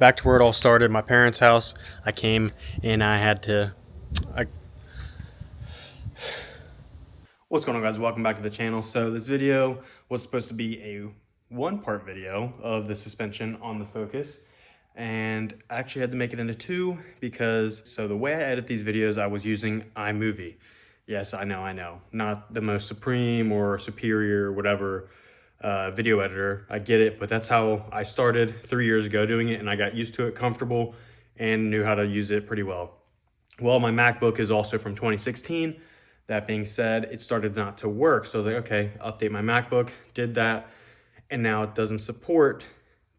back to where it all started, my parents' house. I came and I had to... What's going on, guys? Welcome back to the channel. So this video was supposed to be a one-part video of the suspension on the Focus, and I actually had to make it into two because, so the way I edit these videos, I was using iMovie. Yes, I know, not the most supreme or superior, whatever, video editor. I get it, but that's how I started 3 years ago doing it, and I got used to it, comfortable, and knew how to use it pretty well. Well, my MacBook is also from 2016. That being said, it started not to work. So I was like, okay, update my MacBook, did that, and now it doesn't support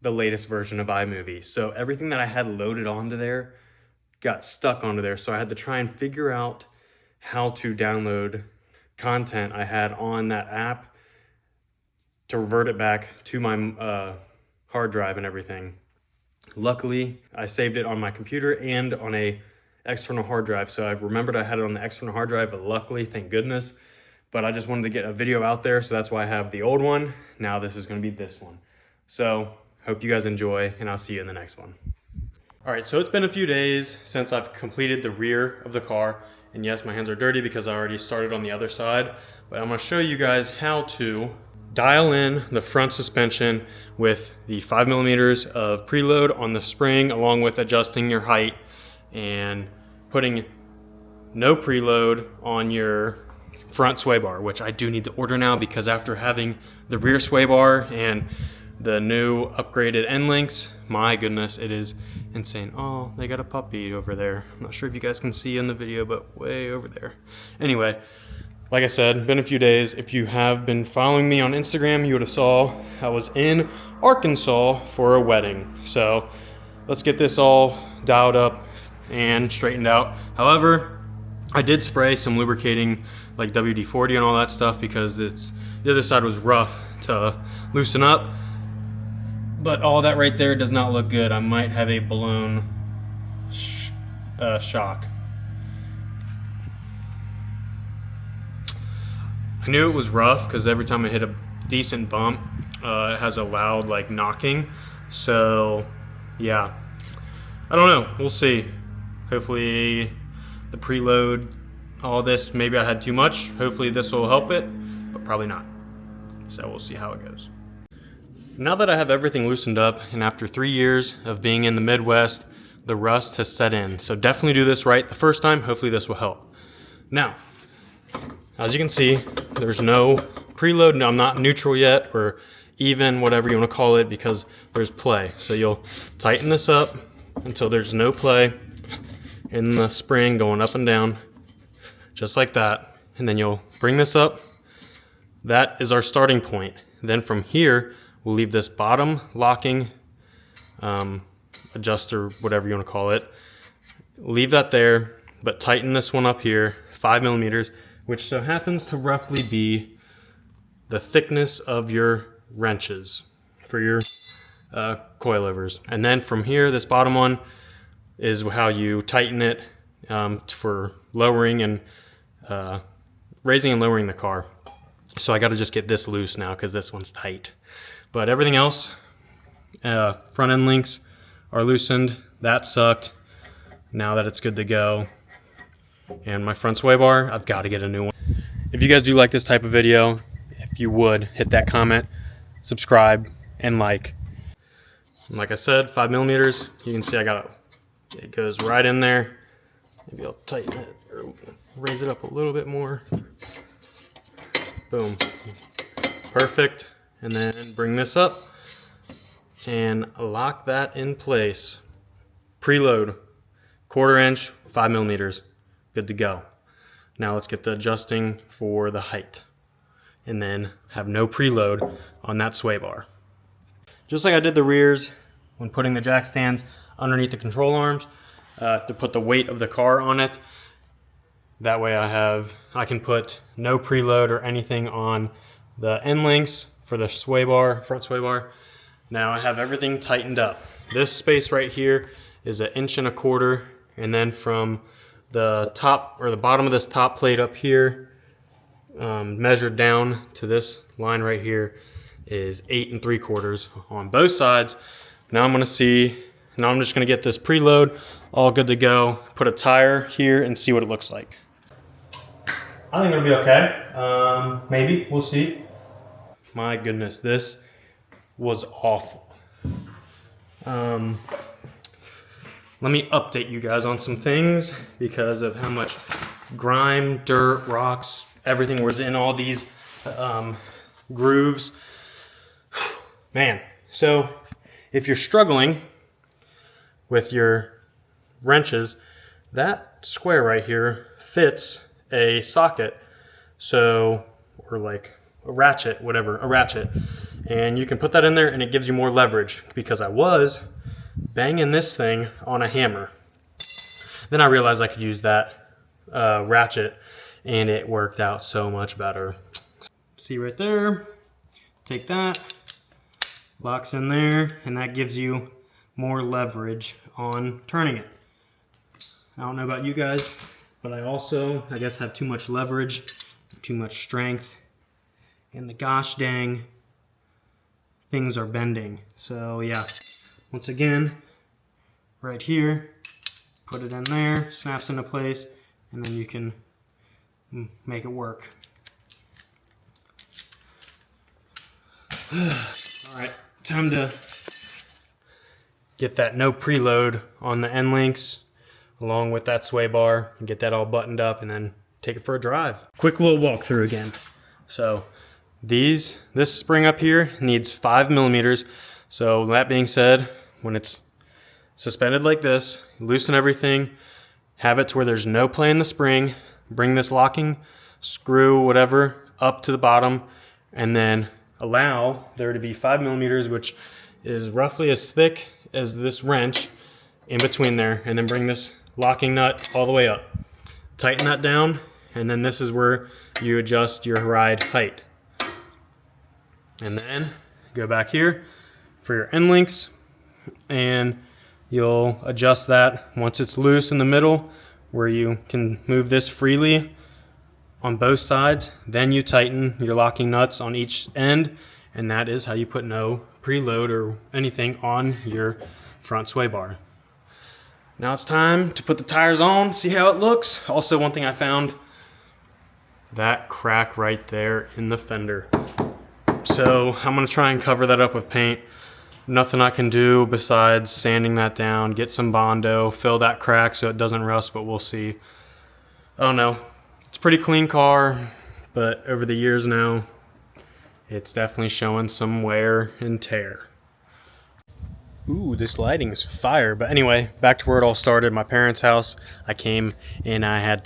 the latest version of iMovie. So everything that I had loaded onto there got stuck onto there. So I had to try and figure out how to download content I had on that app to revert it back to my hard drive and everything. Luckily, I saved it on my computer and on a external hard drive. So I remembered I had it on the external hard drive, but luckily, thank goodness. But I just wanted to get a video out there, so that's why I have the old one. Now this is going to be this one. So hope you guys enjoy, and I'll see you in the next one. All right, so it's been a few days since I've completed the rear of the car. And yes, my hands are dirty because I already started on the other side, but I'm going to show you guys how to dial in the front suspension with the 5mm of preload on the spring, along with adjusting your height and putting no preload on your front sway bar, which I do need to order now because after having the rear sway bar and the new upgraded end links, my goodness, it is insane. Oh, they got a puppy over there. I'm not sure if you guys can see in the video, but way over there. Anyway, like I said, been a few days. If you have been following me on Instagram, you would have saw I was in Arkansas for a wedding. So let's get this all dialed up and straightened out. However, I did spray some lubricating like WD-40 and all that stuff because the other side was rough to loosen up. But all that right there does not look good. I might have a blown shock. I knew it was rough because every time I hit a decent bump, it has a loud like knocking. So yeah, I don't know, we'll see. Hopefully the preload, all this, maybe I had too much. Hopefully this will help it, but probably not. So we'll see how it goes. Now that I have everything loosened up, and after 3 years of being in the Midwest, the rust has set in. So definitely do this right the first time. Hopefully this will help. Now, as you can see, there's no preload. I'm not neutral yet, or even, whatever you want to call it, because there's play. So you'll tighten this up until there's no play in the spring going up and down, just like that. And then you'll bring this up. That is our starting point. Then from here, we'll leave this bottom locking adjuster, whatever you want to call it. Leave that there, but tighten this one up here, 5mm, which so happens to roughly be the thickness of your wrenches for your coilovers. And then from here, this bottom one is how you tighten it for lowering and raising and lowering the car. So I got to just get this loose now because this one's tight. But everything else, front end links are loosened. That sucked. Now that it's good to go. And my front sway bar, I've got to get a new one. If you guys do like this type of video, if you would, hit that comment, subscribe, and like. And like I said, 5mm, you can see I got it goes right in there. Maybe I'll tighten it or raise it up a little bit more. Boom. Perfect. And then bring this up and lock that in place. Preload, 1/4 inch, 5mm. Good to go. Now let's get the adjusting for the height and then have no preload on that sway bar. Just like I did the rears when putting the jack stands underneath the control arms to put the weight of the car on it. That way I can put no preload or anything on the end links for the sway bar, front sway bar. Now I have everything tightened up. This space right here is 1 1/4 inch, and then from the top or the bottom of this top plate up here, measured down to this line right here, is 8 3/4 on both sides. Now I'm going to see Now I'm just gonna get this preload all good to go, put a tire here and see what it looks like. I think it'll be okay. Maybe, we'll see. My goodness, this was awful. Let me update you guys on some things because of how much grime, dirt, rocks, everything was in all these grooves. Man, so if you're struggling with your wrenches, that square right here fits a socket, so, or like a ratchet, whatever, a ratchet, and you can put that in there and it gives you more leverage, because I was banging this thing on a hammer. Then I realized I could use that ratchet and it worked out so much better. See right there, take that, locks in there, and that gives you more leverage on turning it. I don't know about you guys, but I also, I guess, have too much leverage, too much strength, and the gosh dang things are bending. So yeah, once again, right here, put it in there, snaps into place, and then you can make it work. All right, time to get that no preload on the end links along with that sway bar and get that all buttoned up and then take it for a drive. Quick little walkthrough again. So this spring up here needs 5 millimeters. So that being said, when it's suspended like this, loosen everything, have it to where there's no play in the spring, bring this locking screw, whatever, up to the bottom, and then allow there to be 5 millimeters, which is roughly as thick as this wrench in between there, and then bring this locking nut all the way up. Tighten that down, and then this is where you adjust your ride height. And then go back here for your end links, and you'll adjust that once it's loose in the middle, where you can move this freely on both sides. Then you tighten your locking nuts on each end, and that is how you put no preload or anything on your front sway bar. Now it's time to put the tires on, see how it looks. Also, one thing I found, that crack right there in the fender. So I'm gonna try and cover that up with paint. Nothing I can do besides sanding that down, get some Bondo, fill that crack so it doesn't rust, but we'll see. Oh no, it's a pretty clean car, but over the years now, it's definitely showing some wear and tear. Ooh, this lighting is fire. But anyway, back to where it all started, my parents' house. I came and I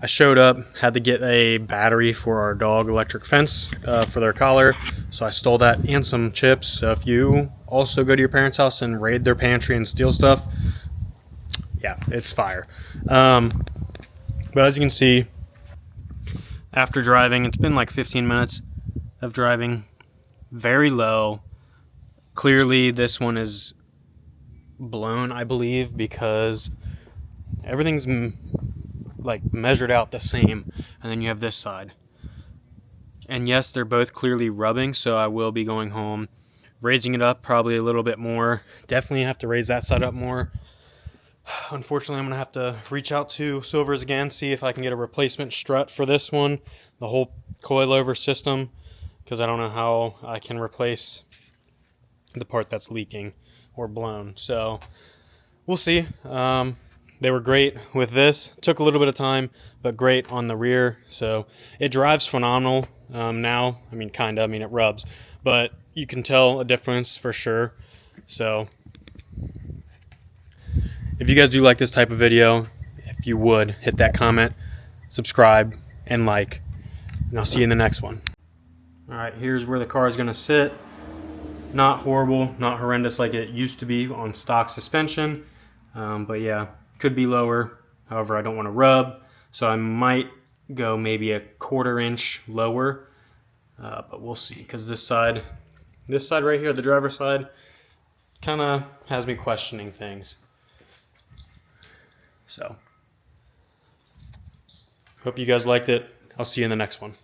showed up, had to get a battery for our dog electric fence for their collar. So I stole that and some chips. So if you also go to your parents' house and raid their pantry and steal stuff, yeah, it's fire. But as you can see, after driving, it's been like 15 minutes of driving, very low. Clearly this one is blown, I believe, because everything's like measured out the same, and then you have this side. And yes, they're both clearly rubbing, so I will be going home, raising it up probably a little bit more. Definitely have to raise that side up more. Unfortunately, I'm gonna have to reach out to Coilovers again, see if I can get a replacement strut for this one, the whole coilover system, because I don't know how I can replace the part that's leaking or blown. So we'll see. They were great with this. Took a little bit of time, but great on the rear. So it drives phenomenal now. I mean, it rubs, but you can tell a difference for sure. So if you guys do like this type of video, if you would, hit that comment, subscribe, and like, and I'll see you in the next one. All right, here's where the car is gonna sit. Not horrible, not horrendous like it used to be on stock suspension, but yeah, could be lower. However, I don't want to rub, so I might go maybe a 1/4 inch lower, but we'll see, because this side right here, the driver's side, kind of has me questioning things. So hope you guys liked it. I'll see you in the next one.